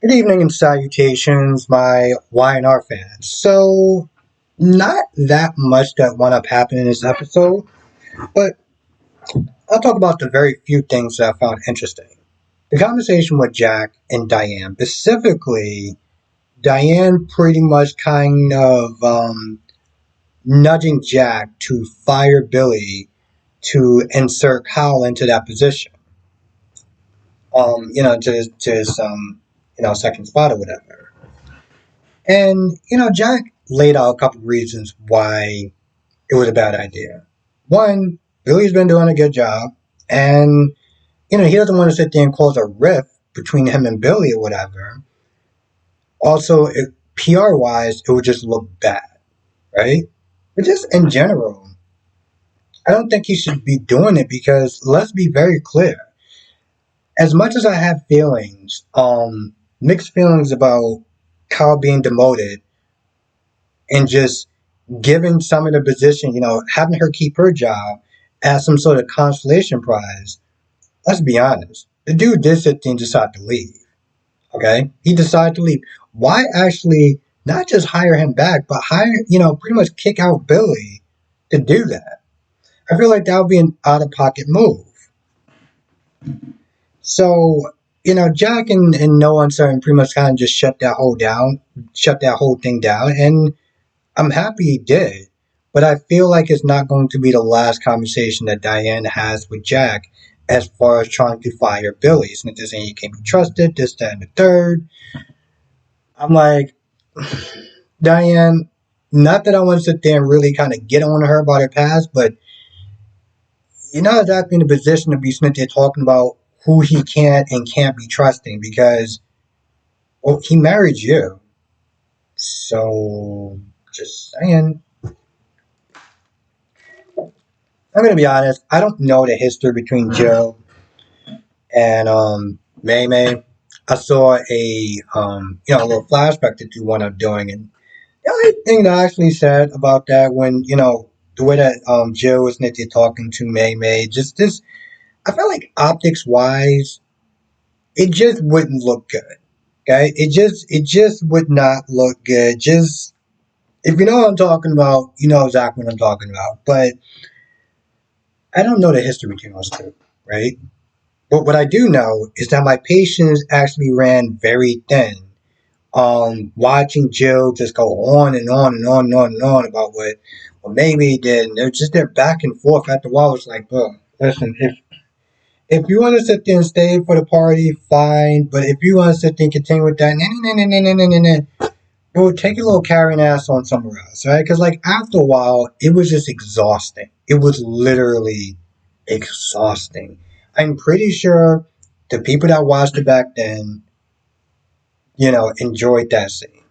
Good evening and salutations, my Y&R fans. So, not that much that wound up happening in this episode, but I'll talk about the very few things that I found interesting. The conversation with Jack and Diane, specifically, Diane pretty much kind of nudging Jack to fire Billy to insert Kyle into that position. To his second spot or whatever. And, Jack laid out a couple reasons why it was a bad idea. One, Billy's been doing a good job, and, he doesn't want to sit there and cause a rift between him and Billy or whatever. Also, PR wise, it would just look bad, right? But just in general, I don't think he should be doing it because let's be very clear. As much as I have feelings, mixed feelings about Kyle being demoted and just giving some of the position, having her keep her job as some sort of consolation prize. Let's be honest. The dude did sit there and decide to leave. Okay? He decided to leave. Why actually not just hire him back, but pretty much kick out Billy to do that? I feel like that would be an out of pocket move. So, Jack and No Uncertain pretty much kind of just shut that whole thing down, and I'm happy he did, but I feel like it's not going to be the last conversation that Diane has with Jack as far as trying to fire Billy. Since they're saying he can't be trusted, this, that, and the third. I'm like, Diane, not that I want to sit there and really kind of get on her about her past, but you're not exactly in a position to be sitting there talking about who he can and can't be trusting because, well, he married you. So, just saying. I'm gonna be honest. I don't know the history between Joe and May May. I saw a little flashback that you wound up doing, and the only thing that I actually said about that when the way that Joe was Nitty talking to May May, just this, I felt like optics wise, it just wouldn't look good. Okay, it just would not look good. Just if you know what I'm talking about, you know exactly what I'm talking about. But I don't know the history between those two, right? But what I do know is that my patience actually ran very thin. Watching Jill just go on and on and on and on and on about what maybe he did, and they're just their back and forth. After a while, it's like, bro, listen, if you want to sit there and stay for the party, fine. But if you want to sit there and continue with that, bro, take your little carrying ass on somewhere else, right? Because like after a while, it was just exhausting. It was literally exhausting. I'm pretty sure the people that watched it back then, enjoyed that scene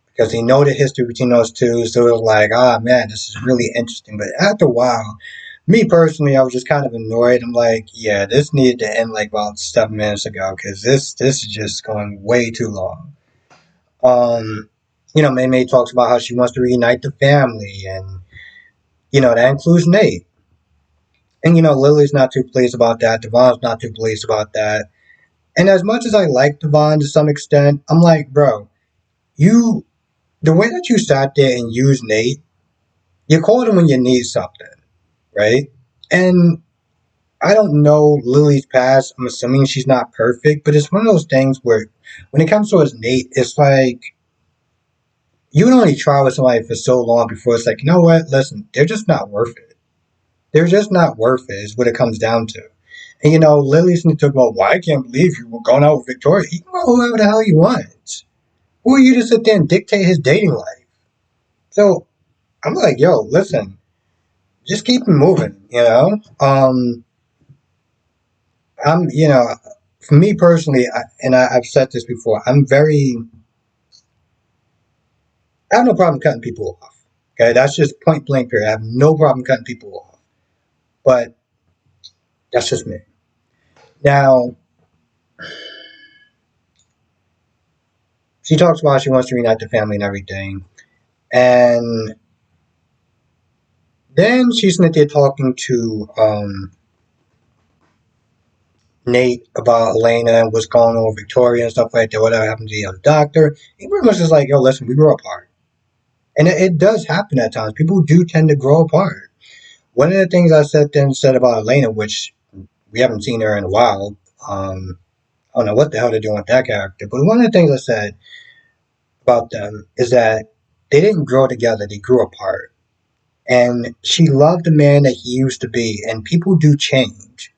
because they know the history between those two. So it was like, ah, man, this is really interesting. But after a while, me personally, I was just kind of annoyed. I'm like, yeah, this needed to end like about 7 minutes ago because this is just going way too long. Um, May May talks about how she wants to reunite the family, and that includes Nate. And Lily's not too pleased about that. Devon's not too pleased about that. And as much as I like Devon to some extent, I'm like, bro, you the way that you sat there and used Nate, you called him when you need something, right? And I don't know Lily's past. I'm assuming she's not perfect, but it's one of those things where when it comes towards Nate, it's like you can only try with somebody for so long before it's like, you know what? Listen, they're just not worth it. They're just not worth it, is what it comes down to. And Lily's going to talk about, why I can't believe you were going out with Victoria. He can go whoever the hell he wants. Who are you to sit there and dictate his dating life? So I'm like, yo, listen, just keep it moving. I'm, for me personally, I've said this before, I have no problem cutting people off. Okay, that's just point blank period. I have no problem cutting people off. But that's just me. Now, she talks about she wants to reunite the family and everything. And then she's in there talking to Nate about Elena and what's going on with Victoria and stuff like that, whatever happened to the other doctor. He pretty much is like, yo, listen, we grew apart. And it does happen at times. People do tend to grow apart. One of the things I said about Elena, which we haven't seen her in a while, I don't know what the hell they're doing with that character, but one of the things I said about them is that they didn't grow together, they grew apart. And she loved the man that he used to be, and people do change,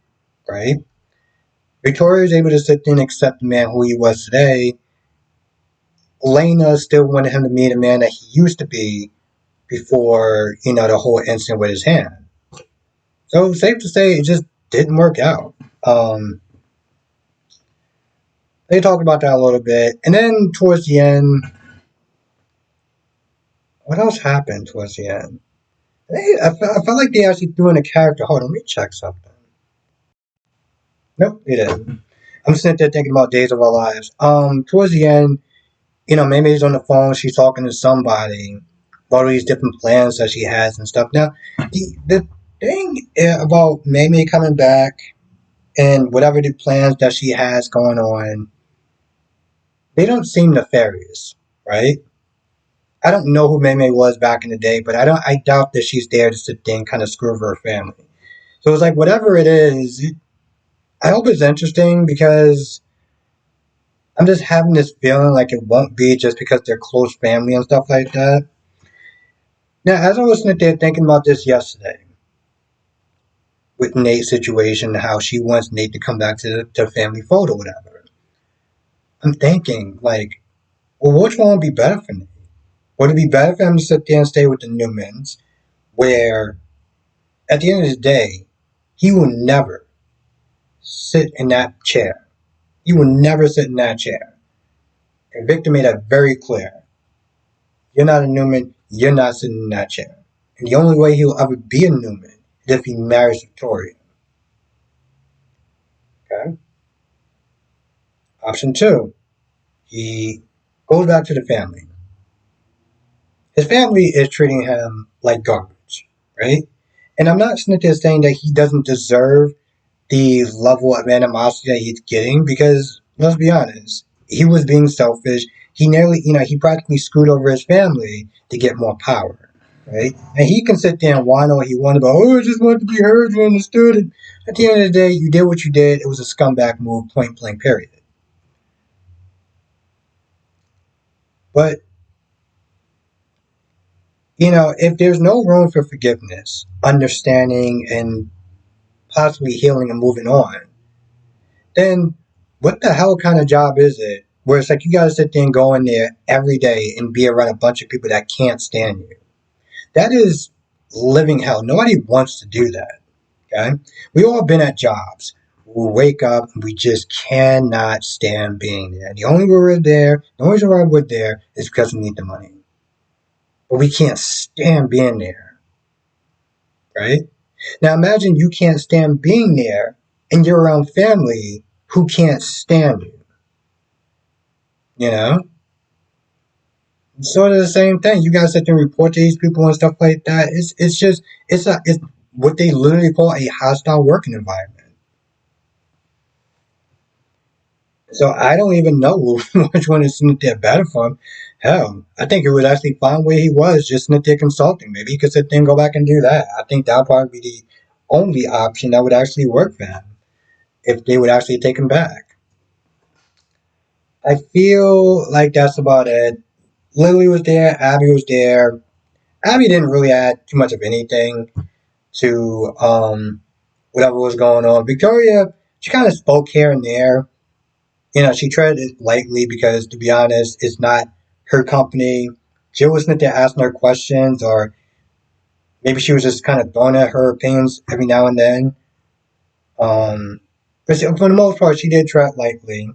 right? Victoria is able to sit there and accept the man who he was today. Lena still wanted him to meet a man that he used to be before, the whole incident with his hand. So safe to say, it just didn't work out. Um, they talked about that a little bit, and then towards the end, what else happened towards the end? I felt like they actually threw in a character. Hold on, let me check something. Nope, they didn't. I'm sitting there thinking about Days of Our Lives. Towards the end, Maymay's on the phone. She's talking to somebody about all these different plans that she has and stuff. Now, the thing about Maymay coming back and whatever the plans that she has going on, they don't seem nefarious, right? I don't know who Maymay was back in the day, but I doubt that she's there to sit there and kind of screw over her family. So it's like whatever it is, I hope it's interesting because I'm just having this feeling like it won't be just because they're close family and stuff like that. Now, as I was sitting there thinking about this yesterday with Nate's situation, how she wants Nate to come back to the family photo, whatever. I'm thinking like, well, which one would be better for Nate? Would it be better for him to sit there and stay with the Newmans, where at the end of the day, he will never sit in that chair. He will never sit in that chair. And Victor made that very clear. You're not a Newman, you're not sitting in that chair. And the only way he'll ever be a Newman is if he marries Victoria. Okay? Option two, he goes back to the family. His family is treating him like garbage, right? And I'm not sitting there saying that he doesn't deserve the level of animosity that he's getting because let's be honest, he was being selfish. He nearly, he practically screwed over his family to get more power, right? And he can sit there and whine all he wanted about, oh, I just want to be heard and understood. And at the end of the day, you did what you did. It was a scumbag move, point blank, period. But, if there's no room for forgiveness, understanding, and possibly healing and moving on, then what the hell kind of job is it where it's like you gotta sit there and go in there every day and be around a bunch of people that can't stand you? That is living hell. Nobody wants to do that. Okay? We all been at jobs. We wake up and we just cannot stand being there. The only reason we're there, the only reason why we're there is because we need the money. But we can't stand being there. Right? Now imagine you can't stand being there and you're around family who can't stand you. You know? It's sort of the same thing. You guys sit there and report to these people and stuff like that. It's what they literally call a hostile working environment. So I don't even know which one is sitting there better for him. Hell, I think it would actually fine where he was, just sitting there consulting. Maybe he could sit there and go back and do that. I think that would probably be the only option that would actually work for him if they would actually take him back. I feel like that's about it. Lily was there, Abby was there. Abby didn't really add too much of anything to whatever was going on. Victoria, she kind of spoke here and there. She treaded it lightly because, to be honest, it's not her company. Jill wasn't there asking her questions, or maybe she was just kind of throwing out her opinions every now and then. But for the most part, she did tread lightly,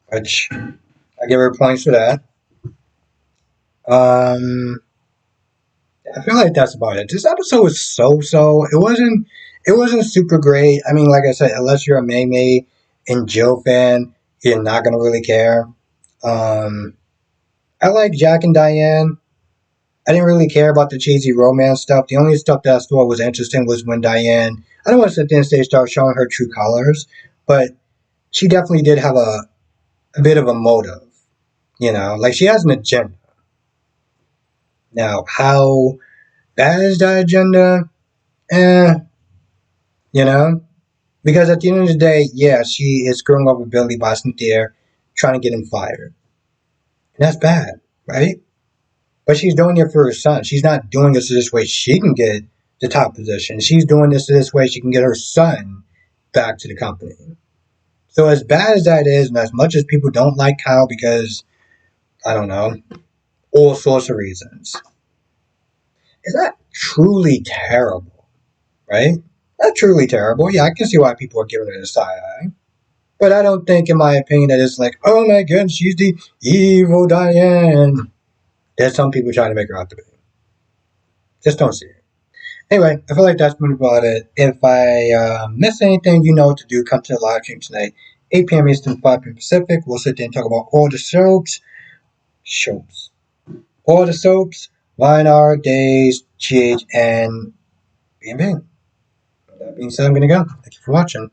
which I give her points for that. Um, I feel like that's about it. This episode was so. It wasn't super great. I mean, like I said, unless you're a May May and Jill fan, you're not gonna really care. Um, I like Jack and Diane. I didn't really care about the cheesy romance stuff. The only stuff that I thought was interesting was when Diane, I don't want to sit there and say start showing her true colors, but she definitely did have a bit of a motive. Like she has an agenda. Now, how bad is that agenda? Eh, you know? Because at the end of the day, yeah, she is screwing over Billy by sitting there trying to get him fired. And that's bad, right? But she's doing it for her son. She's not doing this this way she can get the top position. She's doing this way she can get her son back to the company. So as bad as that is, and as much as people don't like Kyle because, I don't know, all sorts of reasons, is that truly terrible, right? That's truly terrible. Yeah, I can see why people are giving it a side eye. But I don't think, in my opinion, that it's like, oh my god, she's the evil Diane. There's some people trying to make her out to be. Just don't see it. Anyway, I feel like that's been about it. If I miss anything, you know what to do. Come to the live stream tonight, 8 p.m. Eastern, 5 p.m. Pacific. We'll sit there and talk about all the soaps, all the soaps, Line R, Days, GH, and B&B. With that being said, I'm going to go. Thank you for watching.